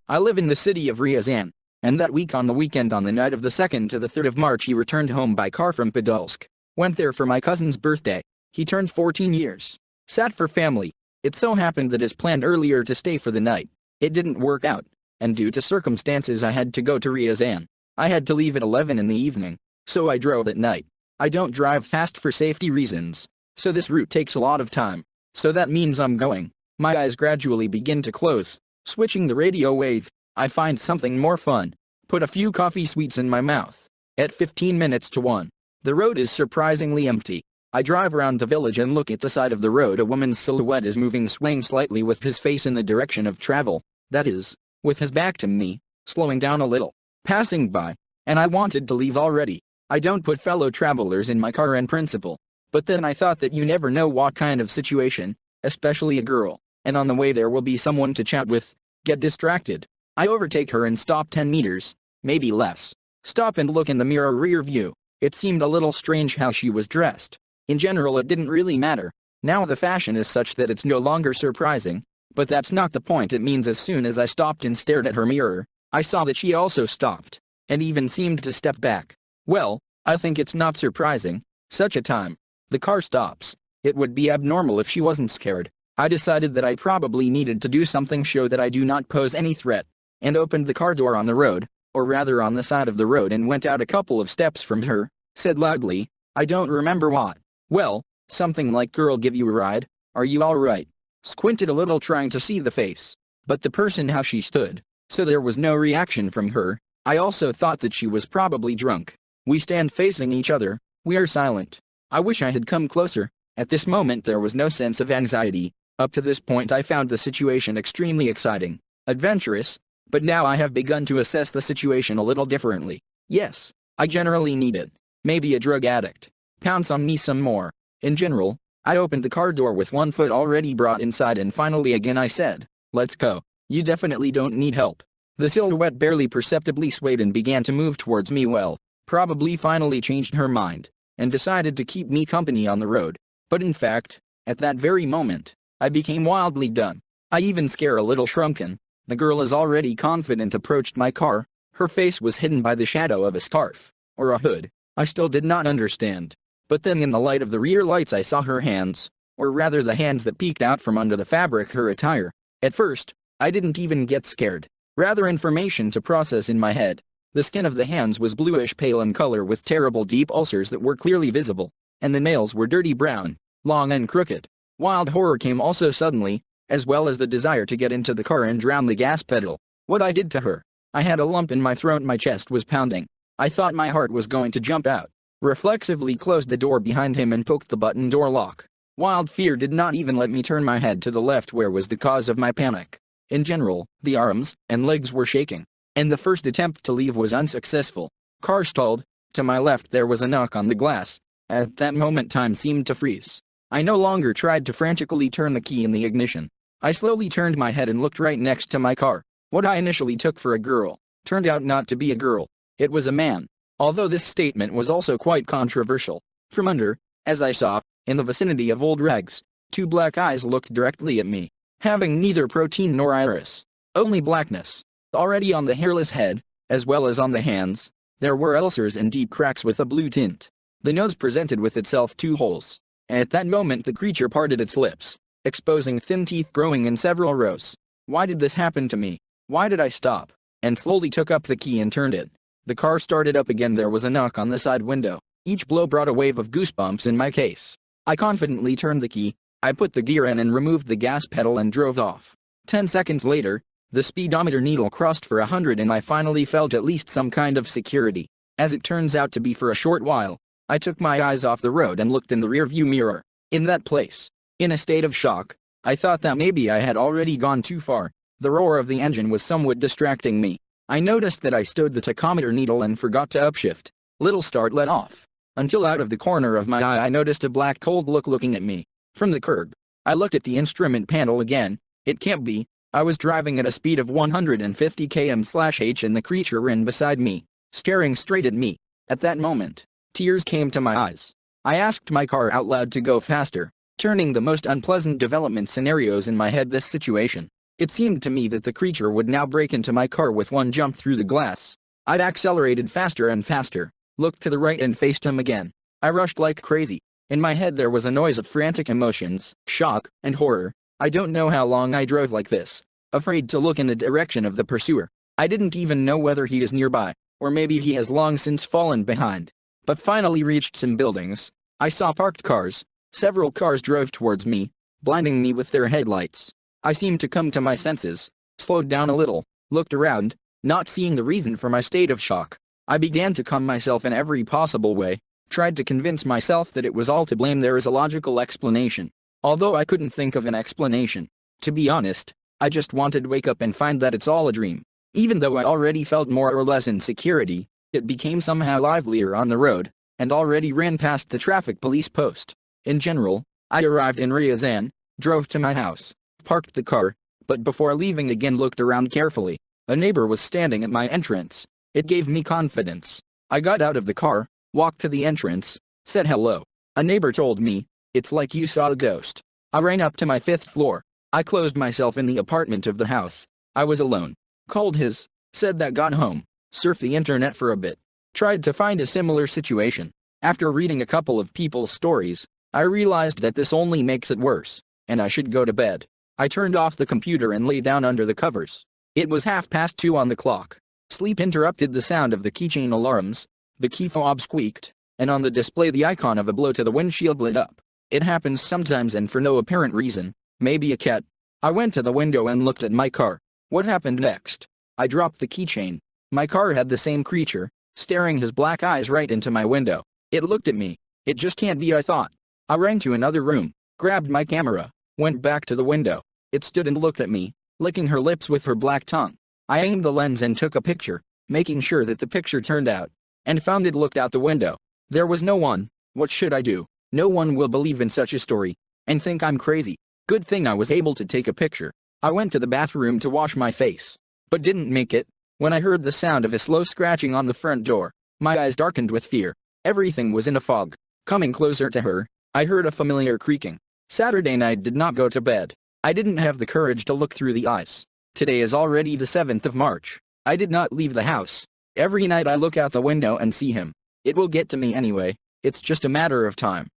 I live in the city of Ryazan, and that week on the weekend on the night of the 2nd to the 3rd of March he returned home by car from Podolsk. Went there for my cousin's birthday. He turned 14 years. Sat for family. It so happened that as planned earlier to stay for the night, it didn't work out, and due to circumstances I had to go to Ryazan. I had to leave at 11 in the evening, so I drove at night. I don't drive fast for safety reasons, so this route takes a lot of time. So that means I'm going. My eyes gradually begin to close. Switching the radio wave, I find something more fun. Put a few coffee sweets in my mouth. At 15 minutes to 1. The road is surprisingly empty. I drive around the village and look at the side of the road. A woman's silhouette is moving, swaying slightly with his face in the direction of travel. That is, with his back to me, slowing down a little. Passing by. And I wanted to leave already. I don't put fellow travelers in my car in principle. But then I thought that you never know what kind of situation, especially a girl, and on the way there will be someone to chat with. Get distracted. I overtake her and stop 10 meters, maybe less. Stop and look in the mirror rear view. It seemed a little strange how she was dressed. In general it didn't really matter. Now the fashion is such that it's no longer surprising. But that's not the point. It means as soon as I stopped and stared at her mirror, I saw that she also stopped, and even seemed to step back. Well, I think it's not surprising. Such a time. The car stops. It would be abnormal if she wasn't scared. I decided that I probably needed to do something show that I do not pose any threat, and opened the car door on the road, or rather on the side of the road, and went out a couple of steps from her, said loudly, I don't remember what. Well, something like, girl, give you a ride? Are you alright? Squinted a little trying to see the face. But the person how she stood, so there was no reaction from her. I also thought that she was probably drunk. We stand facing each other. We are silent. I wish I had come closer. At this moment there was no sense of anxiety. Up to this point I found the situation extremely exciting, adventurous, but now I have begun to assess the situation a little differently. Yes, I generally need it. Maybe a drug addict. Pounce on me some more. In general, I opened the car door with one foot already brought inside, and finally again I said, let's go. You definitely don't need help. The silhouette barely perceptibly swayed and began to move towards me. Well, probably finally changed her mind, and decided to keep me company on the road. But in fact, at that very moment, I became wildly done. I even scare a little shrunken. The girl is already confident approached my car. Her face was hidden by the shadow of a scarf, or a hood. I still did not understand. But then in the light of the rear lights I saw her hands, or rather the hands that peeked out from under the fabric her attire. At first, I didn't even get scared. Rather information to process in my head. The skin of the hands was bluish pale in color with terrible deep ulcers that were clearly visible, and the nails were dirty brown, long and crooked. Wild horror came also suddenly, as well as the desire to get into the car and drown the gas pedal. What I did to her. I had a lump in my throat, my chest was pounding. I thought my heart was going to jump out. Reflexively closed the door behind him and poked the button door lock. Wild fear did not even let me turn my head to the left, where was the cause of my panic. In general, the arms and legs were shaking, and the first attempt to leave was unsuccessful. Car stalled. To my left there was a knock on the glass. At that moment time seemed to freeze. I no longer tried to frantically turn the key in the ignition. I slowly turned my head and looked right next to my car. What I initially took for a girl turned out not to be a girl. It was a man. Although this statement was also quite controversial. From under, as I saw, in the vicinity of old rags, two black eyes looked directly at me, having neither protein nor iris, only blackness. Already on the hairless head, as well as on the hands, there were ulcers and deep cracks with a blue tint. The nose presented with itself two holes. At that moment the creature parted its lips, exposing thin teeth growing in several rows. Why did this happen to me? Why did I stop? And slowly took up the key and turned it. The car started up again. There was a knock on the side window. Each blow brought a wave of goosebumps in my case. I confidently turned the key. I put the gear in and removed the gas pedal and drove off. 10 seconds later, the speedometer needle crossed for 100 and I finally felt at least some kind of security. As it turns out to be for a short while. I took my eyes off the road and looked in the rearview mirror. In that place, in a state of shock, I thought that maybe I had already gone too far. The roar of the engine was somewhat distracting me. I noticed that I stowed the tachometer needle and forgot to upshift. Little start let off. Until out of the corner of my eye I noticed a black cold look looking at me. From the curb. I looked at the instrument panel again. It can't be. I was driving at a speed of 150 km/h and the creature ran beside me, staring straight at me. At that moment, Tears came to my eyes. I asked my car out loud to go faster, turning the most unpleasant development scenarios in my head this situation. It seemed to me that the creature would now break into my car with one jump through the glass. I'd accelerated faster and faster, looked to the right and faced him again. I rushed like crazy. In my head there was a noise of frantic emotions, shock, and horror. I don't know how long I drove like this, afraid to look in the direction of the pursuer. I didn't even know whether he is nearby, or maybe he has long since fallen behind. But finally reached some buildings. I saw parked cars. Several cars drove towards me, blinding me with their headlights. I seemed to come to my senses, slowed down a little, looked around, not seeing the reason for my state of shock. I began to calm myself in every possible way, tried to convince myself that it was all to blame. There is a logical explanation. Although I couldn't think of an explanation. To be honest, I just wanted to wake up and find that it's all a dream. Even though I already felt more or less insecurity, it became somehow livelier on the road, and already ran past the traffic police post. In general, I arrived in Ryazan, drove to my house, parked the car, but before leaving again looked around carefully. A neighbor was standing at my entrance. It gave me confidence. I got out of the car, walked to the entrance, said hello. A neighbor told me, "It's like you saw a ghost." I ran up to my 5th floor. I closed myself in the apartment of the house. I was alone. Called his, said that got home, surfed the internet for a bit, tried to find a similar situation. After reading a couple of people's stories, I realized that this only makes it worse, and I should go to bed. I turned off the computer and lay down under the covers. It was 2:30 on the clock. Sleep interrupted the sound of the keychain alarms. The key fob squeaked, and on the display the icon of a blow to the windshield lit up. It happens sometimes and for no apparent reason, maybe a cat. I went to the window and looked at my car. What happened next? I dropped the keychain. My car had the same creature, staring his black eyes right into my window. It looked at me. It just can't be, I thought. I ran to another room, grabbed my camera, went back to the window. It stood and looked at me, licking her lips with her black tongue. I aimed the lens and took a picture, making sure that the picture turned out, and found it looked out the window. There was no one. What should I do? No one will believe in such a story, and think I'm crazy. Good thing I was able to take a picture. I went to the bathroom to wash my face, but didn't make it. When I heard the sound of a slow scratching on the front door, my eyes darkened with fear. Everything was in a fog. Coming closer to her, I heard a familiar creaking. Saturday night did not go to bed. I didn't have the courage to look through the eyes. Today is already the 7th of March. I did not leave the house. Every night I look out the window and see him. It will get to me anyway. It's just a matter of time.